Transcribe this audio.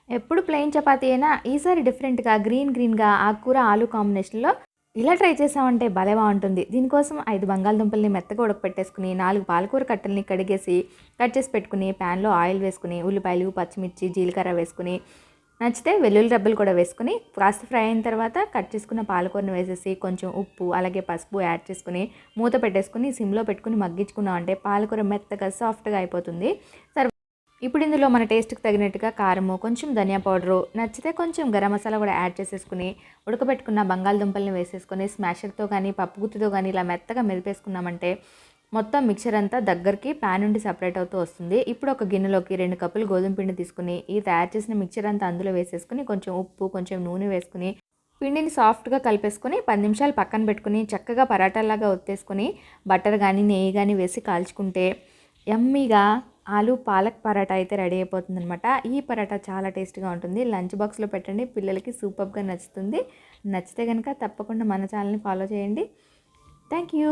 ఎప్పుడు ప్లెయిన్ చపాతీ అయినా ఈసారి డిఫరెంట్‌గా గ్రీన్‌గా ఆకుకూర, ఆలు కాంబినేషన్‌లో ఇలా ట్రై చేసామంటే భలే బావుంటుంది. దీనికోసం 5 బంగాళదుంపల్ని మెత్తగా ఉడకపెట్టేసుకొని, 4 పాలకూర కట్టల్ని కడిగేసి, కట్ చేసి పెట్టుకుని, ప్యాన్‌లో ఆయిల్ వేసుకుని, ఉల్లిపాయలు, పచ్చిమిర్చి, జీలకర్ర వేసుకుని, నచ్చితే వెల్లుల్లి రెబ్బలు కూడా వేసుకుని, కాస్త ఫ్రై అయిన తర్వాత కట్ చేసుకున్న పాలకూరని వేసేసి, కొంచెం ఉప్పు, అలాగే పసుపు యాడ్ చేసుకుని, మూత పెట్టేసుకుని, సిమ్‌లో పెట్టుకుని మగ్గించుకున్నామంటే పాలకూర మెత్తగా, సాఫ్ట్‌గా అయిపోతుంది. ఇప్పుడు ఇందులో మన టేస్ట్‌కి తగినట్టుగా కారము, కొంచెం ధనియా పౌడరు, నచ్చితే కొంచెం గరం మసాలా కూడా యాడ్ చేసేసుకుని, ఉడకబెట్టుకున్న బంగాళదుంపల్ని వేసేసుకొని స్మాషర్‌తో కానీ, పప్పు గుత్తితో కానీ ఇలా మెత్తగా మెదిపేసుకున్నామంటే మొత్తం మిక్చర్ అంతా దగ్గరికి ప్యాన్ నుండి సెపరేట్ అవుతూ వస్తుంది. ఇప్పుడు ఒక గిన్నెలోకి 2 కప్పులు గోధుమ పిండి తీసుకుని, ఈ తయారు చేసిన మిక్చర్ అంతా అందులో వేసేసుకుని, కొంచెం ఉప్పు, కొంచెం నూనె వేసుకుని, పిండిని సాఫ్ట్‌గా కలిపేసుకొని 10 నిమిషాలు పక్కన పెట్టుకుని, చక్కగా పరాటాలాగా ఒత్తేసుకొని, బటర్ గానీ, నెయ్యి గానీ వేసి కాల్చుకుంటే యమ్మీగా ఆలు పాలక్ పరాటా అయితే రెడీ అయిపోతుందనమాట. ఈ పరాటా చాలా టేస్ట్‌గా ఉంటుంది. లంచ్ బాక్స్‌లో పెట్టండి, పిల్లలకి సూపర్‌గా నచ్చుతుంది. నచ్చితే గనుక తప్పకుండా మన ఛానల్‌ని ఫాలో చేయండి. Thank you.